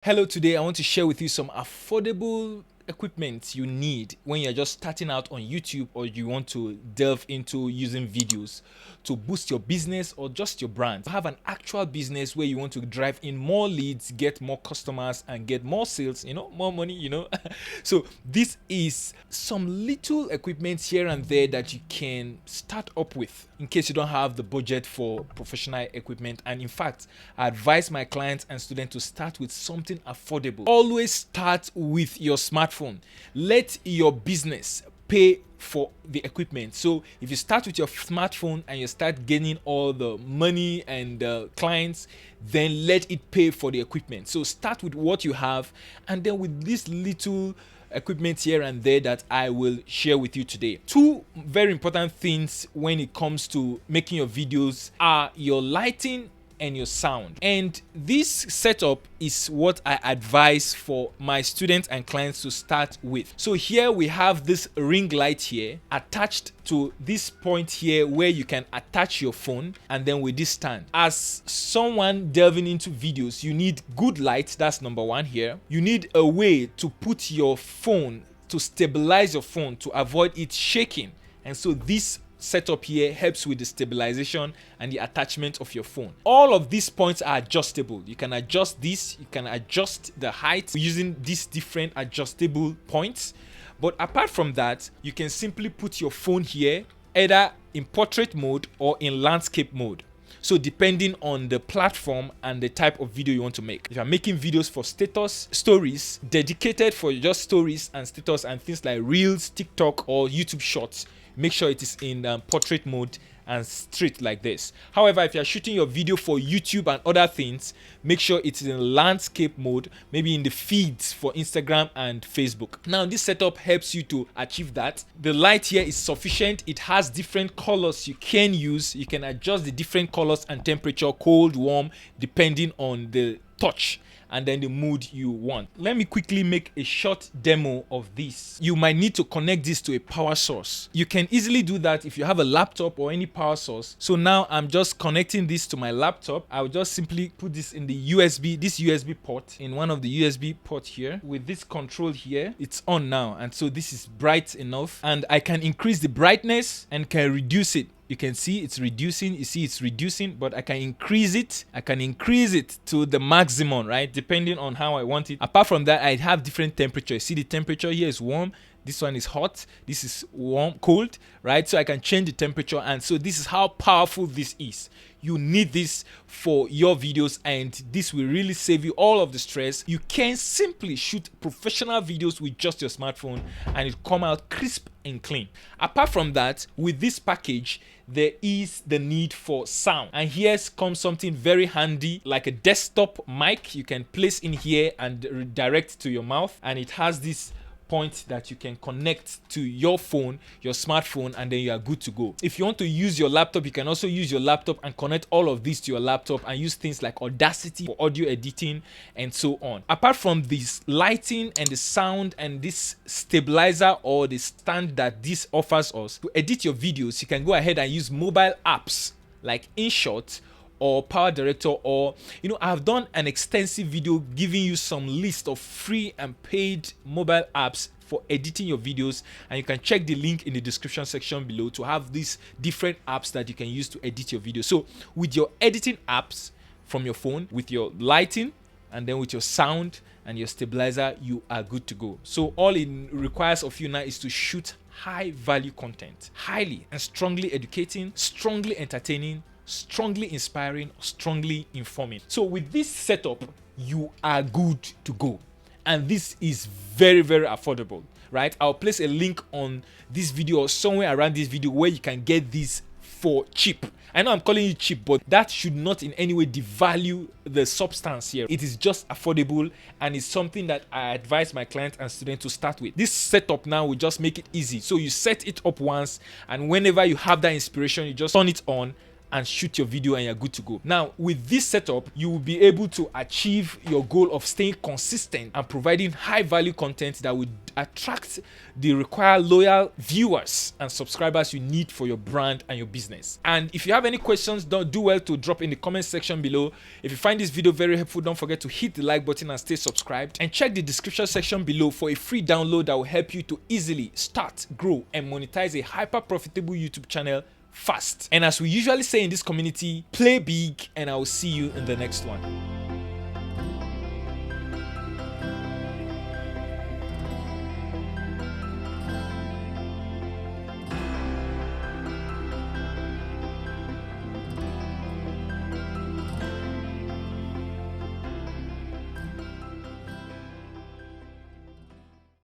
Hello, today I want to share with you some affordable equipment you need when you're just starting out on YouTube or you want to delve into using videos to boost your business or just your brand. You have an actual business where you want to drive in more leads, get more customers and get more sales, more money, So this is some little equipment here and there that you can start up with in case you don't have the budget for professional equipment. And in fact, I advise my clients and students to start with something affordable. Always start with your smartphone. Let your business pay for the equipment. So if you start with your smartphone and you start gaining all the money and clients, then let it pay for the equipment. So start with what you have, and then with this little equipment here and there that I will share with you today. Two very important things when it comes to making your videos are your lighting and your sound. And this setup is what I advise for my students and clients to start with. So here we have this ring light here attached to this point here where you can attach your phone, and then with this stand. As someone delving into videos, you need good light. That's number one here. You need a way to put your phone, to stabilize your phone, to avoid it shaking. And so this setup here helps with the stabilization and the attachment of your phone. All of these points are adjustable. You can adjust this, you can adjust the height using these different adjustable points. But apart from that, you can simply put your phone here either in portrait mode or in landscape mode. So depending on the platform and the type of video you want to make. If you're making videos for status, stories, dedicated for just stories and status and things like Reels, TikTok or YouTube Shorts, make sure it is in portrait mode and straight like this. However, if you're shooting your video for YouTube and other things, make sure it's in landscape mode, maybe in the feeds for Instagram and Facebook. Now, this setup helps you to achieve that. The light here is sufficient. It has different colors you can use. You can adjust the different colors and temperature, cold, warm, depending on the touch and then the mood you want. Let me quickly make a short demo of this. You might need to connect this to a power source. You can easily do that if you have a laptop or any power source. So now I'm just connecting this to my laptop. I'll just simply put this in the this USB port, in one of the USB port here. With this control here, it's on now. And so this is bright enough, and I can increase the brightness and can reduce it. You can see it's reducing. You see it's reducing, but I can increase it. I can increase it to the maximum, right? Depending on how I want it. Apart from that, I have different temperatures. See, the temperature here is warm. This one is hot. This is warm, cold, right? So I can change the temperature. And so this is how powerful this is. You need this for your videos, and this will really save you all of the stress. You can simply shoot professional videos with just your smartphone and it come out crisp and clean. Apart from that, with this package, there is the need for sound. And here comes something very handy, like a desktop mic you can place in here and redirect to your mouth. And it has this point that you can connect to your phone, your smartphone, and then you are good to go. If you want to use your laptop, you can also use your laptop and connect all of this to your laptop and use things like Audacity for audio editing and so on. Apart from this lighting and the sound and this stabilizer or the stand that this offers us, to edit your videos, you can go ahead and use mobile apps like InShot or Power Director, or I've done an extensive video giving you some list of free and paid mobile apps for editing your videos, and you can check the link in the description section below to have these different apps that you can use to edit your video. So with your editing apps from your phone, with your lighting, and then with your sound and your stabilizer, you are good to go. So all it requires of you now is to shoot high value content, highly and strongly educating, strongly entertaining, strongly inspiring, strongly informing. So with this setup, you are good to go. And this is very, very affordable, right? I'll place a link on this video or somewhere around this video where you can get this for cheap. I know I'm calling it cheap, but that should not in any way devalue the substance here. It is just affordable, and it's something that I advise my clients and students to start with. This setup now will just make it easy. So you set it up once, and whenever you have that inspiration, you just turn it on and shoot your video and you're good to go. Now, with this setup, you will be able to achieve your goal of staying consistent and providing high value content that would attract the required loyal viewers and subscribers you need for your brand and your business. And if you have any questions, don't do well to drop in the comment section below. If you find this video very helpful, don't forget to hit the like button and stay subscribed, and check the description section below for a free download that will help you to easily start, grow, and monetize a hyper profitable YouTube channel fast. And as we usually say in this community, play big, and I will see you in the next one.